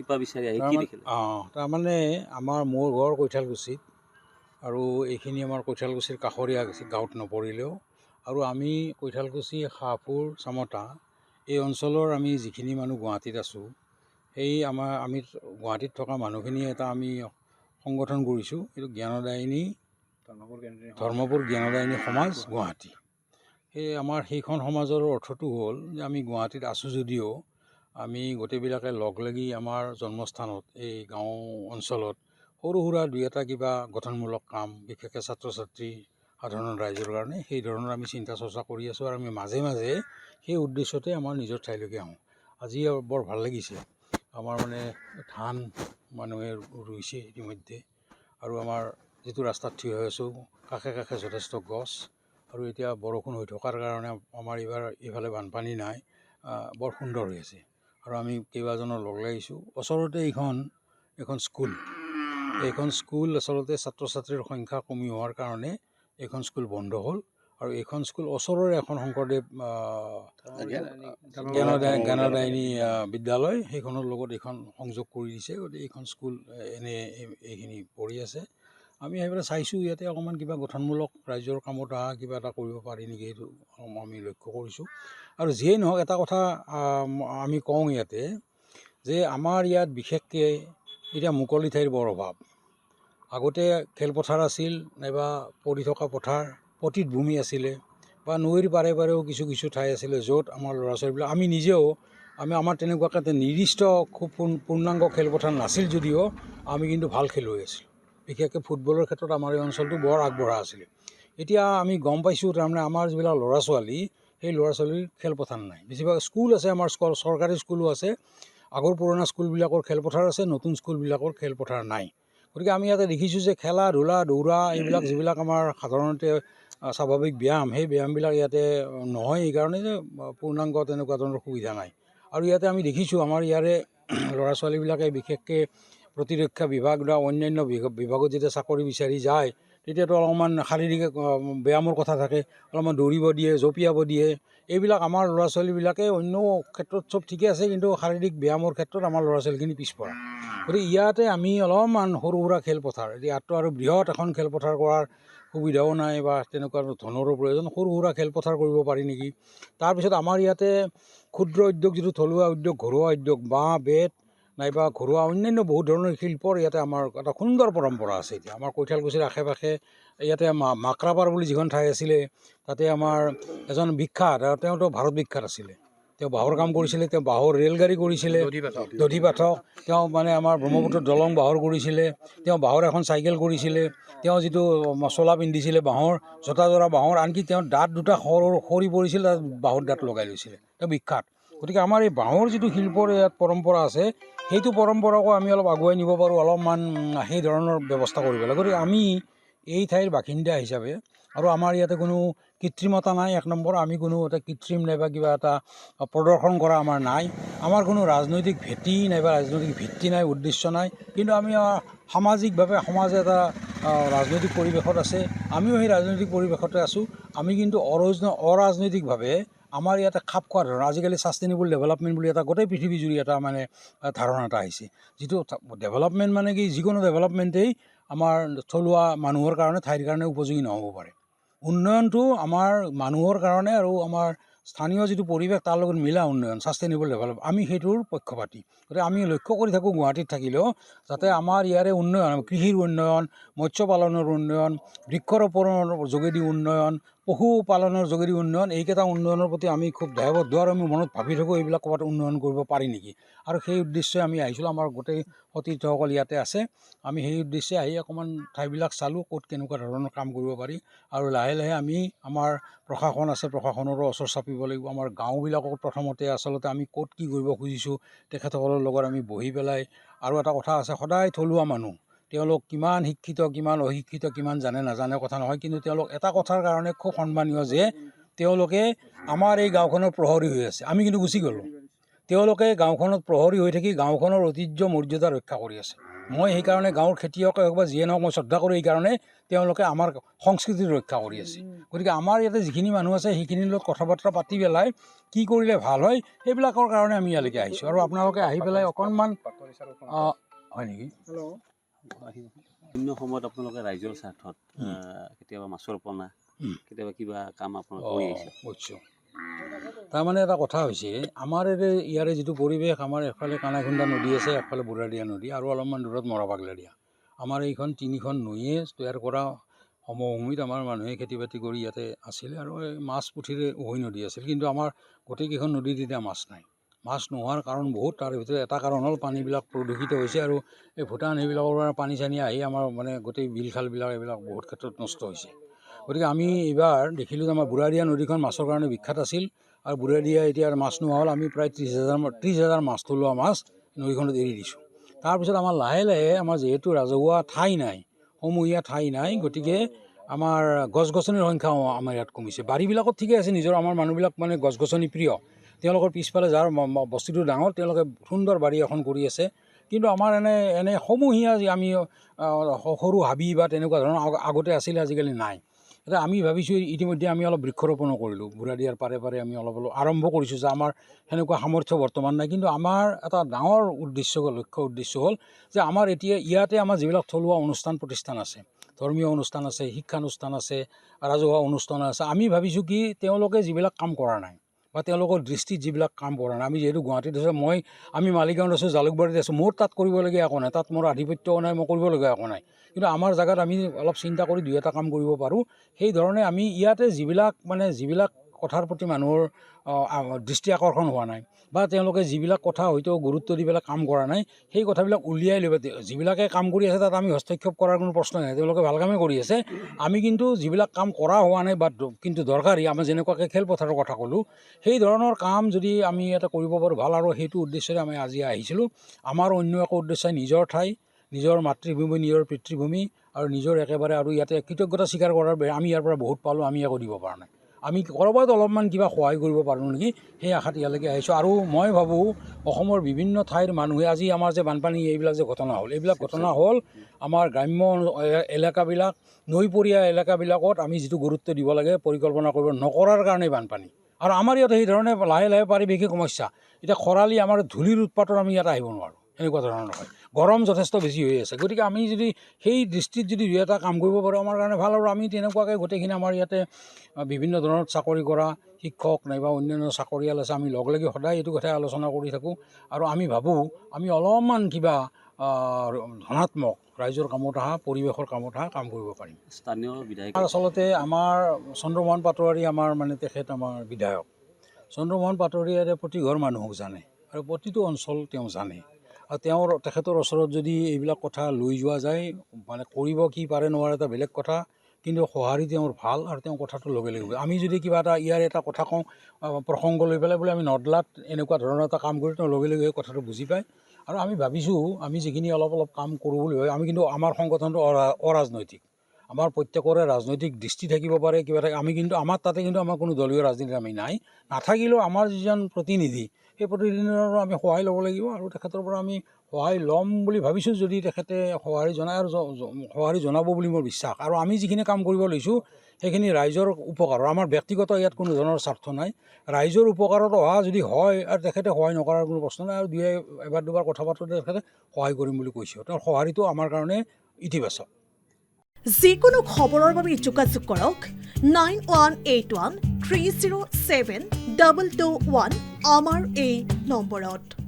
টিপা বিচাৰি আহি কি দেখিলে? তাৰমানে মোৰ ঘৰ কৈঠালকুছিত আৰু এইখিনি আমাৰ কৈঠালকুছিৰ কাষৰীয়া গাঁৱত নপৰিলেও আৰু আমি কৈঠালকুছি শাহপুৰ চামতা এই অঞ্চলৰ আমি যিখিনি মানুহ গুৱাহাটীত আছোঁ সেই আমি গুৱাহাটীত থকা মানুহখিনি এটা আমি সংগঠন কৰিছোঁ, এইটো জ্ঞানদায়িনী ধৰ্মপুৰ জ্ঞানদায়িনী সমাজ গুৱাহাটী। সেই আমাৰ সেইখন সমাজৰ অৰ্থটো হ'ল যে আমি গুৱাহাটীত আছোঁ যদিও আমি গোটেইবিলাকে লগ লাগি আমাৰ জন্মস্থানত এই গাঁও অঞ্চলত সৰু সুৰা দুই এটা কিবা গঠনমূলক কাম, বিশেষকৈ ছাত্ৰ ছাত্ৰী সাধাৰণ ৰাইজৰ কাৰণে সেই ধৰণৰ আমি চিন্তা চৰ্চা কৰি আছোঁ আৰু আমি মাজে মাজে সেই উদ্দেশ্যতে আমাৰ নিজৰ ঠাইলৈকে আহোঁ। আজি বৰ ভাল লাগিছে, আমাৰ মানে ধান মানুহে ৰুইছে ইতিমধ্যে আৰু আমাৰ যিটো ৰাস্তাত থিয় হৈ আছোঁ কাষে কাষে যথেষ্ট গছ আৰু এতিয়া বৰষুণ হৈ থকাৰ কাৰণে আমাৰ এইফালে বানপানী নাই, বৰ সুন্দৰ হৈ আছে। আৰু আমি কেইবাজনৰ লগ লাগিছোঁ। ওচৰতে এইখন স্কুল আচলতে ছাত্ৰ ছাত্ৰীৰ সংখ্যা কমি হোৱাৰ কাৰণে এইখন স্কুল বন্ধ হ'ল আৰু এইখন স্কুল ওচৰৰে এখন শংকৰদেৱ জ্ঞানদায়িনী বিদ্যালয় সেইখনৰ লগত এইখন সংযোগ কৰি দিছে, গতিকে এইখন স্কুল এইখিনি পঢ়ি আছে। আমি সেইবিলাক চাইছোঁ, ইয়াতে অকণমান কিবা গঠনমূলক ৰাইজৰ কামত কিবা এটা কৰিব পাৰি নেকি সেইটো আমি লক্ষ্য কৰিছোঁ। আৰু যিয়েই নহওক এটা কথা আমি কওঁ ইয়াতে যে আমাৰ ইয়াত বিশেষকৈ এতিয়া মুকলি ঠাইৰ বৰ অভাৱ। আগতে খেলপথাৰ আছিল নাইবা পৰি থকা পথাৰ পতিত ভূমি আছিলে বা নৈৰ পাৰে পাৰেও কিছু কিছু ঠাই আছিলে য'ত আমাৰ ল'ৰা ছোৱালীবিলাক আমি নিজেও আমাৰ তেনেকুৱাকৈ নিৰ্দিষ্ট খুব পূৰ্ণাংগ খেলপথাৰ নাছিল যদিও আমি কিন্তু ভাল খেলুৱৈ আছিলোঁ। বিশেষকৈ ফুটবলৰ ক্ষেত্ৰত আমাৰ এই অঞ্চলটো বৰ আগবঢ়া আছিলে। এতিয়া আমি গম পাইছোঁ তাৰমানে আমাৰ যিবিলাক ল'ৰা ছোৱালী সেই ল'ৰা ছোৱালীৰ খেলপথাৰ নাই। বেছিভাগ স্কুল আছে, আমাৰ চৰকাৰী স্কুলো আছে, আগৰ পুৰণা স্কুলবিলাকৰ খেলপথাৰ আছে, নতুন স্কুলবিলাকৰ খেলপথাৰ নাই। গতিকে আমি ইয়াতে দেখিছোঁ যে খেলা ধূলা দৌৰা এইবিলাক যিবিলাক আমাৰ সাধাৰণতে স্বাভাৱিক ব্যায়াম সেই ব্যায়ামবিলাক ইয়াতে নহয়, এইকাৰণে যে পূৰ্ণাংগ তেনেকুৱা ধৰণৰ সুবিধা নাই। আৰু ইয়াতে আমি দেখিছোঁ আমাৰ ইয়াৰে ল'ৰা ছোৱালীবিলাকে বিশেষকৈ প্ৰতিৰক্ষা বিভাগ বা অন্যান্য বিভাগত যেতিয়া চাকৰি বিচাৰি যায় তেতিয়াতো অলপমান শাৰীৰিক ব্যায়ামৰ কথা থাকে, অলপমান দৌৰিব দিয়ে, জঁপিয়াব দিয়ে। এইবিলাক আমাৰ ল'ৰা ছোৱালীবিলাকে অন্য ক্ষেত্ৰত চব ঠিকে আছে, কিন্তু শাৰীৰিক ব্যায়ামৰ ক্ষেত্ৰত আমাৰ ল'ৰা ছোৱালীখিনি পিছপৰা। গতিকে ইয়াতে আমি অলপমান সৰু সুৰা খেলপথাৰ, ইয়াততো আৰু বৃহৎ এখন খেলপথাৰ কৰাৰ সুবিধাও নাই বা তেনেকুৱা ধনৰো প্ৰয়োজন, সৰু সুৰা খেলপথাৰ কৰিব পাৰি নেকি। তাৰপিছত আমাৰ ইয়াতে ক্ষুদ্ৰ উদ্যোগ, যিটো থলুৱা উদ্যোগ, ঘৰুৱা উদ্যোগ, বাঁহ বেত নাইবা ঘৰুৱা অন্যান্য বহুত ধৰণৰ শিল্পৰ ইয়াতে আমাৰ এটা সুন্দৰ পৰম্পৰা আছে। এতিয়া আমাৰ কৈঠালকুছিৰ আশে পাশে ইয়াতে মাকৰাপাৰ বুলি যিখন ঠাই আছিলে তাতে আমাৰ এজন বিখ্যাত, তেওঁতো ভাৰত বিখ্যাত আছিলে, তেওঁ বাঁহৰ কাম কৰিছিলে, তেওঁ বাঁহৰ ৰেলগাড়ী কৰিছিলে, দধি পাঠক, তেওঁ মানে আমাৰ ব্ৰহ্মপুত্ৰৰ দলং বাঁহৰ কৰিছিলে, তেওঁ বাঁহৰ এখন চাইকেল কৰিছিলে, তেওঁ যিটো চোলা পিন্ধিছিলে বাঁহৰ, জোতা জোৰা বাঁহৰ, আনকি তেওঁৰ দাঁত দুটা সৰি পৰিছিল, তাত বাঁহৰ দাঁত লগাই লৈছিলে, তেওঁ বিখ্যাত। গতিকে আমাৰ এই বাঁহৰ যিটো শিল্পৰ ইয়াত পৰম্পৰা আছে সেইটো পৰম্পৰাকো আমি অলপ আগুৱাই নিব পাৰোঁ, অলপমান সেই ধৰণৰ ব্যৱস্থা কৰিব লাগে। গতিকে আমি এই ঠাইৰ বাসিন্দা হিচাপে আৰু আমাৰ ইয়াতে কোনো কৃত্ৰিমতা নাই, এক নম্বৰ আমি কোনো এটা কৃত্ৰিম নাইবা কিবা এটা প্ৰদৰ্শন কৰা আমাৰ নাই, আমাৰ কোনো ৰাজনৈতিক ভেটি নাইবা ৰাজনৈতিক ভিত্তি নাই, উদ্দেশ্য নাই, কিন্তু আমি সামাজিকভাৱে সমাজে এটা ৰাজনৈতিক পৰিৱেশত আছে, আমিও সেই ৰাজনৈতিক পৰিৱেশতে আছোঁ। আমি কিন্তু অৰাজনৈতিকভাৱে আমাৰ ইয়াতে খাপ খোৱা ধৰণৰ আজিকালি ছাষ্টেইনেবল ডেভেলপমেণ্ট বুলি এটা গোটেই পৃথিৱী জুৰি এটা মানে ধাৰণা এটা আহিছে, যিটো ডেভেলপমেণ্ট মানে কি যিকোনো ডেভেলপমেণ্টেই আমাৰ থলুৱা মানুহৰ কাৰণে ঠাইৰ কাৰণে উপযোগী নহ'ব পাৰে। উন্নয়নটো আমাৰ মানুহৰ কাৰণে আৰু আমাৰ স্থানীয় যিটো পৰিৱেশ তাৰ লগত মিলা উন্নয়ন, ছাষ্টেইনেবল ডেভেলপ, আমি সেইটোৰ পক্ষপাতী। গতিকে আমি লক্ষ্য কৰি থাকোঁ গুৱাহাটীত থাকিলেও যাতে আমাৰ ইয়াৰে উন্নয়ন, কৃষিৰ উন্নয়ন, মৎস্য পালনৰ উন্নয়ন, বৃক্ষৰোপণৰ যোগেদি উন্নয়ন, পশুপালনৰ যোগেদি উন্নয়ন, এইকেইটা উন্নয়নৰ প্ৰতি আমি খুব দায়বদ্ধ আৰু আমি মনত ভাবি থাকোঁ এইবিলাক ক'ৰবাত উন্নয়ন কৰিব পাৰি নেকি। আৰু সেই উদ্দেশ্যে আমি আহিছিলোঁ, আমাৰ গোটেই সতীৰ্থসকল ইয়াতে আছে, আমি সেই উদ্দেশ্যে আহি অকণমান ঠাইবিলাক চালোঁ ক'ত কেনেকুৱা ধৰণৰ কাম কৰিব পাৰি। আৰু লাহে লাহে আমি আমাৰ প্ৰশাসন আছে, প্ৰশাসনৰো ওচৰ চাপিব লাগিব। আমাৰ গাঁওবিলাকত প্ৰথমতে আচলতে আমি ক'ত কি কৰিব খুজিছোঁ তেখেতসকলৰ লগত আমি বহি পেলাই, আৰু এটা কথা আছে, সদায় থলুৱা মানুহ, তেওঁলোক কিমান শিক্ষিত কিমান অশিক্ষিত কিমান জানে নাজানে কথা নহয়, কিন্তু তেওঁলোক এটা কথাৰ কাৰণে খুব সন্মানীয় যে তেওঁলোকে আমাৰ এই গাঁওখনৰ প্ৰহৰী হৈ আছে, আমি কিন্তু গুচি গ'লোঁ, তেওঁলোকে গাঁওখনত প্ৰহৰী হৈ থাকি গাঁওখনৰ ঐতিহ্য মৰ্যাদা ৰক্ষা কৰি আছে। মই সেইকাৰণে গাঁৱৰ খেতিয়কে হওক বা যিয়ে নহওক মই শ্ৰদ্ধা কৰোঁ এইকাৰণে তেওঁলোকে আমাৰ সংস্কৃতি ৰক্ষা কৰি আছে। গতিকে আমাৰ ইয়াতে যিখিনি মানুহ আছে সেইখিনিৰ লগত কথা বাৰ্তা পাতি পেলাই কি কৰিলে ভাল হয় সেইবিলাকৰ কাৰণে আমি ইয়ালৈকে আহিছোঁ। আৰু আপোনালোকে আহি পেলাই অকণমান হয় নেকি বিভিন্ন সময়ত আপোনালোকে ৰাইজৰ স্বাৰ্থত কেতিয়াবা মাছৰ পোনা কেতিয়াবা কিবা কাম আপোনালোকে কৰি আহিছে। বুজিছোঁ। তাৰমানে এটা কথা হৈছে আমাৰ ইয়াৰে যিটো পৰিৱেশ, আমাৰ এফালে কানাইঘুণ্ডা নদী আছে, এফালে বুঢ়াদিয়া নদী আৰু অলপমান দূৰত মৰাপাগলাদিয়া। আমাৰ এইখন তিনিখন নৈয়ে তৈয়াৰ কৰা সমভূমিত আমাৰ মানুহে খেতি বাতি কৰি ইয়াতে আছিলে আৰু এই মাছ পুঠিৰে উভৈ নদী আছিল। কিন্তু আমাৰ গোটেইকেইখন নদীত এতিয়া মাছ নাই। মাছ নোহোৱাৰ কাৰণ বহুত, তাৰ ভিতৰত এটা কাৰণ হ'ল পানীবিলাক প্ৰদূষিত হৈছে আৰু এই ভূটান সেইবিলাকৰ পৰা পানী চানী আহি আমাৰ মানে গোটেই বিল খালবিলাক এইবিলাক বহুত ক্ষেত্ৰত নষ্ট হৈছে। গতিকে আমি এইবাৰ দেখিলোঁ যে আমাৰ বুঢ়াদিয়া নদীখন মাছৰ কাৰণে বিখ্যাত আছিল আৰু বুঢ়াদিয়া এতিয়া মাছ নোহোৱা হ'ল। আমি প্ৰায় 30,000 মাছ থলুৱা মাছ নদীখনত এৰি দিছোঁ। তাৰপিছত আমাৰ লাহে লাহে আমাৰ যিহেতু ৰাজহুৱা ঠাই নাই, সমূহীয়া ঠাই নাই, গতিকে আমাৰ গছ গছনিৰ সংখ্যাও আমাৰ ইয়াত কমিছে। বাৰীবিলাকত ঠিকে আছে, নিজৰ আমাৰ মানুহবিলাক মানে গছ গছনি প্ৰিয়, তেওঁলোকৰ পিছফালে যাৰ বস্তুটো ডাঙৰ তেওঁলোকে সুন্দৰ বাৰী এখন কৰি আছে। কিন্তু আমাৰ এনে সমূহীয়া যি আমি সৰু হাবি বা তেনেকুৱা ধৰণৰ আগতে আছিলে, আজিকালি নাই। এতিয়া আমি ভাবিছোঁ ইতিমধ্যে আমি অলপ বৃক্ষৰোপণো কৰিলোঁ বুঢ়াদিয়াৰ পাৰে পাৰে আমি অলপ আৰম্ভ কৰিছোঁ যে আমাৰ সেনেকুৱা সামৰ্থ্য বৰ্তমান নাই। কিন্তু আমাৰ এটা ডাঙৰ লক্ষ্য উদ্দেশ্য হ'ল যে আমাৰ এতিয়া ইয়াতে আমাৰ যিবিলাক থলুৱা অনুষ্ঠান প্ৰতিষ্ঠান আছে, ধৰ্মীয় অনুষ্ঠান আছে, শিক্ষানুষ্ঠান আছে, ৰাজহুৱা অনুষ্ঠান আছে, আমি ভাবিছোঁ কি তেওঁলোকে যিবিলাক কাম কৰা নাই বা তেওঁলোকৰ দৃষ্টিত যিবিলাক কাম কৰা নাই, আমি যিহেতু গুৱাহাটীত আছোঁ, আমি মালিগাঁৱত আছোঁ, জালুকবাৰীত আছোঁ, মোৰ তাত কৰিবলগীয়া একো নাই, তাত মোৰ আধিপত্যও নাই, মই কৰিবলগীয়া একো নাই। কিন্তু আমাৰ জেগাত আমি অলপ চিন্তা কৰি 2 এটা কাম কৰিব পাৰোঁ। সেই ধৰণে আমি ইয়াতে যিবিলাক কথাৰ প্ৰতি মানুহৰ দৃষ্টি আকৰ্ষণ হোৱা নাই বা তেওঁলোকে যিবিলাক কথা হয়তো গুৰুত্ব দি পেলাই কাম কৰা নাই, সেই কথাবিলাক উলিয়াই লৈ যিবিলাকে কাম কৰি আছে তাত আমি হস্তক্ষেপ কৰাৰ কোনো প্ৰশ্ন নাই, তেওঁলোকে ভাল কামেই কৰি আছে। আমি কিন্তু যিবিলাক কাম কৰা হোৱা নাই বা কিন্তু দৰকাৰী, আমাৰ যেনেকুৱাকৈ খেলপথাৰৰ কথা ক'লোঁ, সেই ধৰণৰ কাম যদি আমি ইয়াতে কৰিব পাৰোঁ ভাল। আৰু সেইটো উদ্দেশ্যৰে আমি আজি আহিছিলোঁ। আমাৰ অন্য একো উদ্দেশ্য নিজৰ ঠাই, নিজৰ মাতৃভূমি, নিজৰ পিতৃভূমি আৰু নিজৰ একেবাৰে আৰু ইয়াতে কৃতজ্ঞতা স্বীকাৰ কৰাৰ আমি ইয়াৰ পৰা বহুত পালোঁ, আমি একো দিব পৰা নাই। আমি ক'ৰবাত অলপমান কিবা সহায় কৰিব পাৰোঁ নেকি সেই আশাত ইয়ালৈকে আহিছোঁ। আৰু মই ভাবোঁ অসমৰ বিভিন্ন ঠাইৰ মানুহে আজি আমাৰ যে বানপানী এইবিলাক যে ঘটনা হ'ল, এইবিলাক ঘটনা হ'ল আমাৰ গ্ৰাম্য এলেকাবিলাক, নৈপৰীয়া এলেকাবিলাকত আমি যিটো গুৰুত্ব দিব লাগে পৰিকল্পনা কৰিব নকৰাৰ কাৰণেই বানপানী। আৰু আমাৰ ইয়াত সেই ধৰণে লাহে লাহে পাৰিৱেশিক সমস্যা, এতিয়া খৰালি, আমাৰ ধূলিৰ উৎপাতত আমি ইয়াত আহিব নোৱাৰোঁ, এনেকুৱা ধৰণৰ নহয়, গৰম যথেষ্ট বেছি হৈ আছে। গতিকে আমি যদি সেই দৃষ্টিত যদি 2 এটা কাম কৰিব পাৰোঁ আমাৰ কাৰণে ভাল। আৰু আমি তেনেকুৱাকৈ গোটেইখিনি আমাৰ ইয়াতে বিভিন্ন ধৰণৰ চাকৰি কৰা শিক্ষক নাইবা অন্যান্য চাকৰিয়াল আছে, আমি লগ লাগি সদায় এইটো কথাই আলোচনা কৰি থাকোঁ। আৰু আমি ভাবোঁ আমি অলপমান কিবা ধনাত্মক ৰাইজৰ কামত অহা, পৰিৱেশৰ কামত অহা কাম কৰিব পাৰিম। স্থানীয় বিধায়ক আচলতে আমাৰ চন্দ্ৰমোহন পাটোৱাৰী আমাৰ তেখেত আমাৰ বিধায়ক। চন্দ্ৰমোহন পাটোৱাৰীয়ে প্ৰতি ঘৰ মানুহক জানে আৰু প্ৰতিটো অঞ্চল তেওঁ জানে। আৰু তেখেতৰ ওচৰত যদি এইবিলাক কথা লৈ যোৱা যায়, কৰিব কি পাৰে নোৱাৰে এটা বেলেগ কথা, কিন্তু সঁহাৰি তেওঁৰ ভাল আৰু তেওঁ কথাটো লগে লগে। আমি যদি কিবা এটা ইয়াৰ এটা কথা কওঁ, প্ৰসংগ লৈ পেলাই বোলে আমি নদলাত এনেকুৱা ধৰণৰ এটা কাম কৰি, তেওঁ লগে লগে কথাটো বুজি পায়। আৰু আমি ভাবিছোঁ আমি যিখিনি অলপ কাম কৰোঁ বুলি ভাবি, আমি কিন্তু আমাৰ সংগঠনটো অৰাজনৈতিক, আমাৰ প্ৰত্যেকৰে ৰাজনৈতিক দৃষ্টি থাকিব পাৰে, কিবা থাকে, আমি কিন্তু আমাৰ তাতে কিন্তু আমাৰ কোনো দলীয় ৰাজনীতি আমি নাই। নাথাকিলেও আমাৰ যিজন প্ৰতিনিধি, সেই প্ৰতিনিধিৰ আমি সহায় ল'ব লাগিব আৰু তেখেতৰ পৰা আমি সহায় ল'ম বুলি ভাবিছোঁ। যদি তেখেতে সঁহাৰি জনায় আৰু সঁহাৰি জনাব বুলি মোৰ বিশ্বাস। আৰু আমি যিখিনি কাম কৰিব লৈছোঁ সেইখিনি ৰাইজৰ উপকাৰৰ, আমাৰ ব্যক্তিগত ইয়াত কোনো ধৰণৰ স্বাৰ্থ নাই, ৰাইজৰ উপকাৰত অহা যদি হয় আৰু তেখেতে সহায় নকৰাৰ কোনো প্ৰশ্ন নাই। আৰু এবাৰ দুবাৰ কথা পাতোঁতে তেখেতে সহায় কৰিম বুলি কৈছে, তেওঁৰ সঁহাৰিটো আমাৰ কাৰণে ইতিবাচক। যিকোনো খবৰৰ বাবে যোগাযোগ কৰক 9181 307 221 আমাৰ এই নম্বৰত।